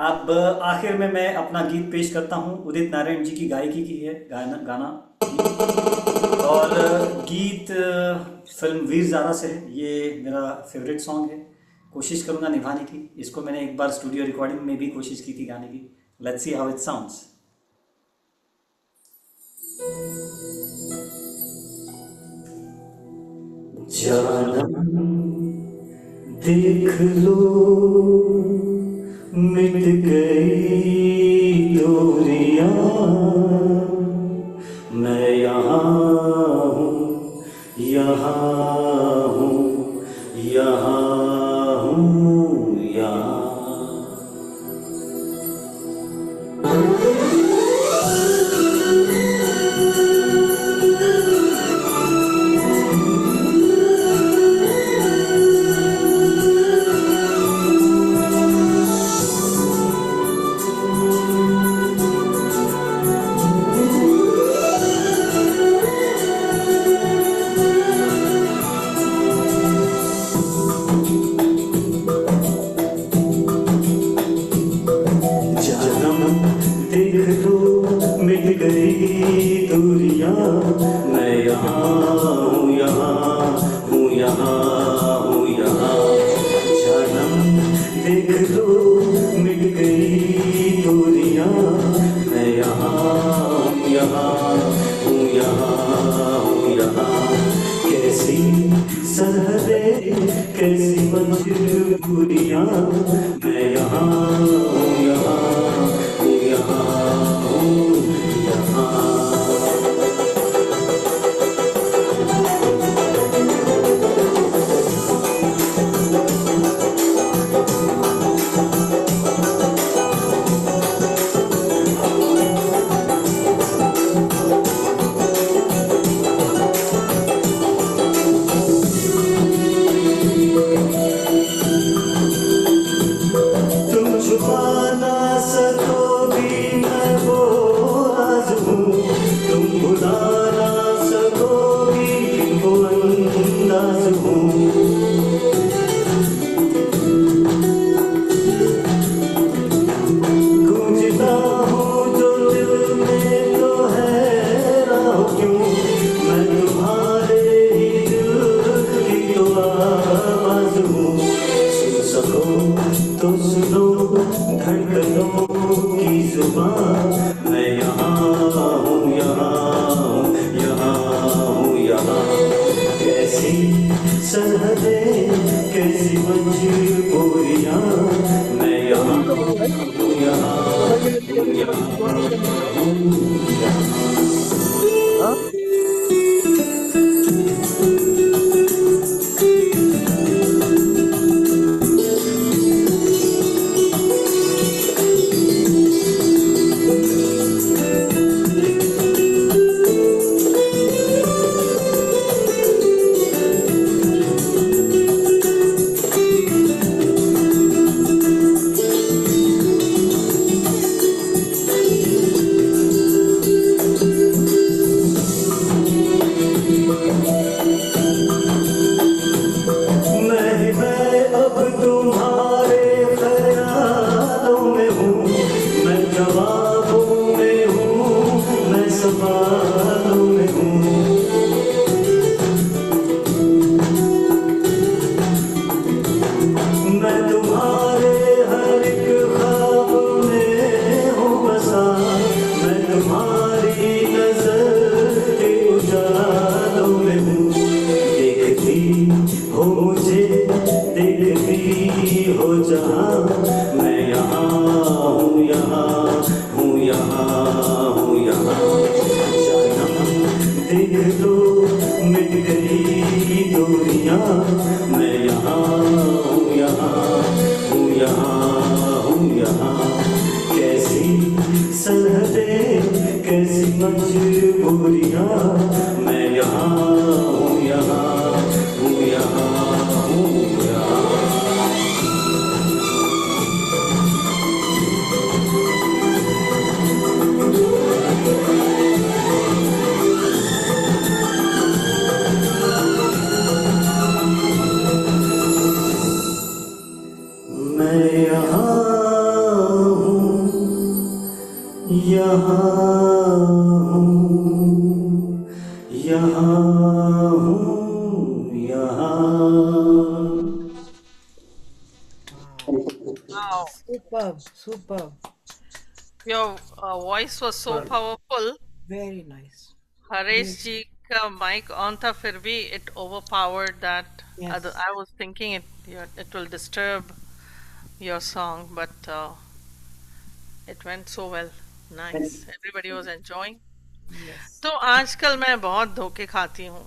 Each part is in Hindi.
अब आखिर में मैं अपना गीत पेश करता हूँ। उदित नारायण जी की गायकी की है गाना और गीत फिल्म वीर ज़ारा से है। ये मेरा फेवरेट सॉन्ग है। कोशिश करूँगा निभाने की। इसको मैंने एक बार स्टूडियो रिकॉर्डिंग में भी कोशिश की थी गाने की। Let's see how it sounds. जानम देख लो मिट गई दूरियां, मैं यहाँ हूँ, यहाँ हूँ, यहाँ हूँ, यहाँ। देख लो मिट गई दूरियां, मैं यहाँ हूँ, यहाँ हूँ, यहाँ हूँ, यहाँ। जानम देख लो मिट गई दूरियां, मैं यहाँ हूँ, यहाँ हूँ, यहाँ हूँ, यहाँ। कैसी सरहदें कैसी मजबूरियां, मैं यहाँ हूँ, यहाँ हूँ, यहाँ हूँ, यहाँ। तुम छुपा ना सकोगी मैं वो राज हूँ, तुम भुला ना सकोगी वो अंदाज हूँ। गूंजता हूँ जो दिल में तो हैरान क्यों, मैं तुम्हारे ही दिल की तो आवाज हूँ। सुन सको तो सुनो धड़कनों की जुबान, मैं यहाँ हूँ, यहाँ हूँ, यहाँ हूँ, यहाँ। कैसी सरहदें कैसी मजबूरियां, मैं यहाँ हूँ, यहाँ हूँ, यहाँ हूँ, यहाँ। अब तुम्हारे ख्यालों में हूँ, मैं जवाबों में हूँ, मैं सवालों में हूँ। मैं तुम्हारे हर एक ख्वाब में हूँ बसा, मैं तुम्हारी नजर के उजालों में हूँ। देखती हो मुझे देखती हो जहाँ, मैं यहाँ हूँ, यहाँ हूँ, यहाँ हूँ, यहाँ। जानम देख लो मिट गई दूरियां, मैं यहाँ हूँ, यहाँ हूँ, यहाँ हूँ, यहाँ। कैसी सरहदें कैसी मजबूरियां, मैं यहाँ हूँ, यहाँ हूँ, यहाँ हूँ, यहाँ। मैं यहाँ यहाँ हूँ, यहाँ हूँ, यहाँ। Wow. Wow, Superb, superb, your voice was so powerful. very nice. Haresh Yes, जी का माइक ऑन था फिर भी it overpowered that other. yes, I was thinking it will disturb your song, but it went so well. Nice. Everybody was enjoying. yes. तो आजकल मैं बहुत धोखे खाती हूँ.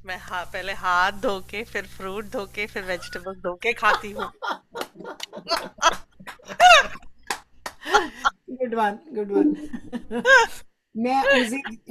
मैं पहले हाथ धो के फिर फ्रूट धो के फिर वेजिटेबल धो के खाती हूँ. Good one, good one. मैं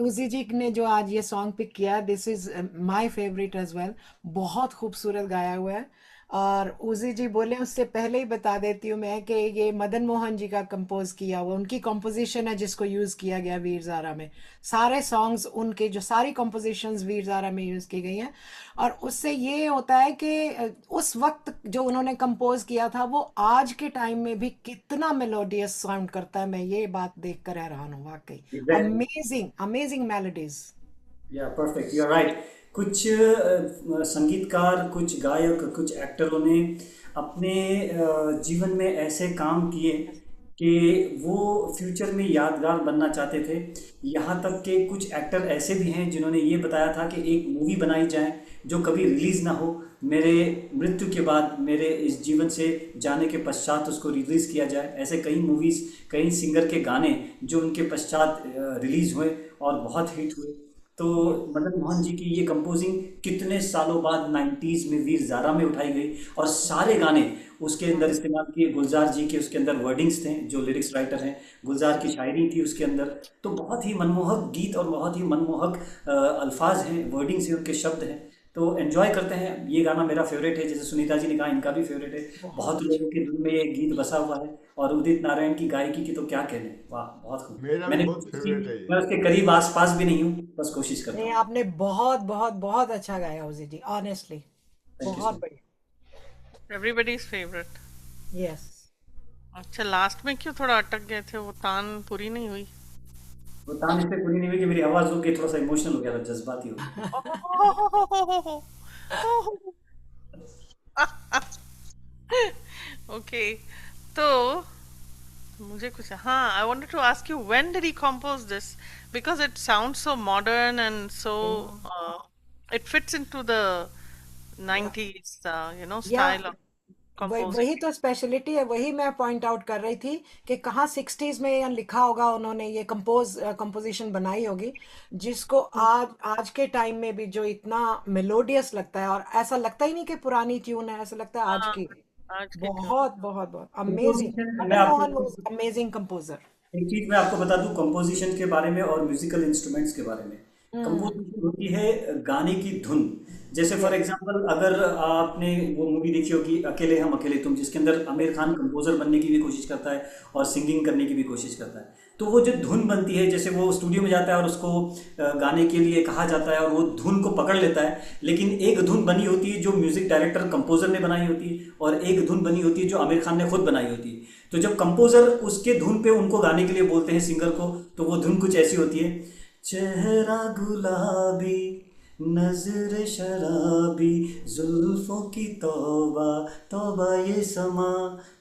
उजी जी ने जो आज ये सॉन्ग पिक किया, this is my favourite as well. बहुत खूबसूरत गाया हुआ है। और उजी जी बोले उससे पहले ही बता देती हूँ मैं कि ये मदन मोहन जी का कंपोज किया हुआ, उनकी कंपोजिशन है जिसको यूज़ किया गया वीर ज़ारा में। सारे सॉन्ग्स उनके, जो सारी कंपोजिशंस वीर ज़ारा में यूज़ की गई हैं। और उससे ये होता है कि उस वक्त जो उन्होंने कंपोज किया था वो आज के टाइम में भी कितना मेलोडियस साउंड करता है। मैं ये बात देख कर हैरान हूँ वाकई। एग्जैक्टली। Amazing amazing melodies. या परफेक्ट, यू आर राइट। कुछ संगीतकार, कुछ गायक, कुछ एक्टरों ने अपने जीवन में ऐसे काम किए कि वो फ्यूचर में यादगार बनना चाहते थे। यहाँ तक कि कुछ एक्टर ऐसे भी हैं जिन्होंने ये बताया था कि एक मूवी बनाई जाए जो कभी रिलीज़ ना हो, मेरे मृत्यु के बाद, मेरे इस जीवन से जाने के पश्चात उसको रिलीज़ किया जाए। ऐसे कई मूवीज़, कई सिंगर के गाने जो उनके पश्चात रिलीज़ हुए और बहुत हिट हुए। तो मदन मोहन जी की ये कंपोजिंग कितने सालों बाद 90s में वीर ज़ारा में उठाई गई और सारे गाने उसके अंदर इस्तेमाल किए। गुलजार जी के उसके अंदर वर्डिंग्स थे, जो लिरिक्स राइटर हैं, गुलजार की शायरी थी उसके अंदर। तो बहुत ही मनमोहक गीत और बहुत ही मनमोहक अल्फाज हैं, वर्डिंग्स हैं, उनके शब्द हैं। तो एंजॉय करते हैं। ये गाना मेरा फेवरेट है, जैसे सुनीता जी ने कहा इनका भी फेवरेट है। बहुत बहुत अच्छा। लोगों के दिल में ये गीत बसा हुआ है। और उदित नारायण की गायकी की तो क्या कहने, वाह, बहुत खूब। मेरा भी मैंने बहुत कोशिश की, फेवरेट है ये। मैं उसके करीब आस पास भी नहीं हूँ, बस कोशिश करता नहीं, हूँ। आपने बहुत बहुत बहुत अच्छा गाया उजी जी, ऑनेस्टली। थैंक यू सो बहुत मच। बढ़िया। Everybody's favorite. यस। अच्छा, लास्ट में क्यों थोड़ा अटक गए थे? वो तान पूरी नहीं हुई. वो तान इसलिए पूरी नहीं हुई कि मेरी आवाज़ रुक के थोड़ा सा इमोशनल हो गया था, जज्बाती हो गया। ओके. तो मुझे कुछ, हाँ, I wanted to ask you when did he compose this, because it sounds so modern and so it fits into the 90s या स्टाइल ऑफ वही कंपोजिंग. तो स्पेशलिटी है, वही मैं पॉइंट आउट कर रही थी कि कहाँ सिक्सटीज में या लिखा होगा उन्होंने, ये कंपोजिशन बनाई होगी जिसको आज आज के टाइम में भी जो इतना मेलोडियस लगता है, और ऐसा लगता ही नहीं कि पुरानी ट्यून है, ऐसा लगता है आज हाँ, की। आज के ट्यून. बहुत बहुत बहुत अमेजिंग। कंपोजिशन मैं मदन मोहन आपको वाज अमेजिंग कंपोजर। एक चीज मैं आपको बता दूं कंपोजिशन के बारे में और म्यूजिकल इंस्ट्रूमेंट्स के बारे में। हम्म। कंपोजिशन होती है गाने की धुन। जैसे फॉर यस। एग्जांपल, अगर आपने वो मूवी देखी होगी अकेले हम अकेले तुम, जिसके अंदर आमिर खान कंपोजर बनने की भी कोशिश करता है और सिंगिंग करने की भी कोशिश करता है। तो वो जो धुन बनती है, जैसे वो स्टूडियो में जाता है और उसको गाने के लिए कहा जाता है और वो धुन को पकड़ लेता है, लेकिन एक धुन बनी होती है जो म्यूजिक डायरेक्टर कंपोजर ने बनाई होती है और एक धुन बनी होती है जो आमिर खान ने खुद बनाई होती है। तो जब कंपोजर उसके धुन पे उनको गाने के लिए बोलते हैं सिंगर को, तो वो धुन कुछ ऐसी होती है। चेहरा गुलाबी, नजर शराबी, जुल्फों की तौबा, तौबा ये समा।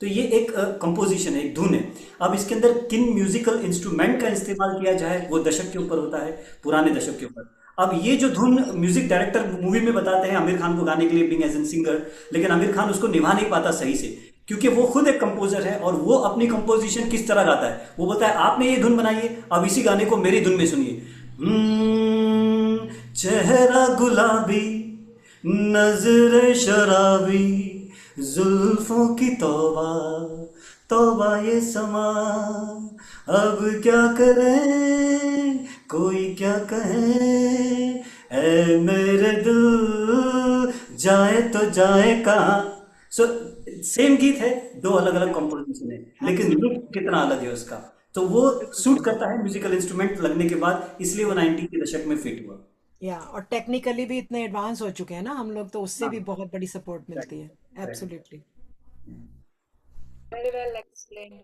तो ये एक कंपोजिशन है, एक धुन है। अब इसके अंदर किन म्यूजिकल इंस्ट्रूमेंट का इस्तेमाल किया जाए वो दशक के ऊपर होता है, पुराने दशक के ऊपर। अब ये जो धुन म्यूजिक डायरेक्टर मूवी में बताते हैं आमिर खान को गाने के लिए बीइंग एज एन सिंगर, लेकिन आमिर खान उसको निभा नहीं पाता सही से, क्योंकि वो खुद एक कंपोजर है और वो अपनी कंपोजिशन किस तरह गाता है। वो बोलता है आपने ये धुन बनाई है, अब इसी गाने को मेरी धुन में सुनिए। चेहरा गुलाबी, नजर शराबी, जुल्फों की तौबा, तौबा ये समा। अब क्या करें, कोई क्या कहे, ऐ मेरे दिल, जाए तो जाए कहाँ। सो सेम गीत है, दो अलग अलग कंपोजिशन है, लेकिन लुक एब्सोल्युटली। कितना अलग है उसका। तो वो सूट करता है म्यूजिकल इंस्ट्रूमेंट लगने के बाद, इसलिए वो 90 के दशक में फिट हुआ। या और टेक्निकली भी इतने एडवांस हो चुके हैं ना हम लोग, तो उससे हाँ, भी बहुत बड़ी सपोर्ट मिलती है। Correct, correct. Absolutely. Very well explained.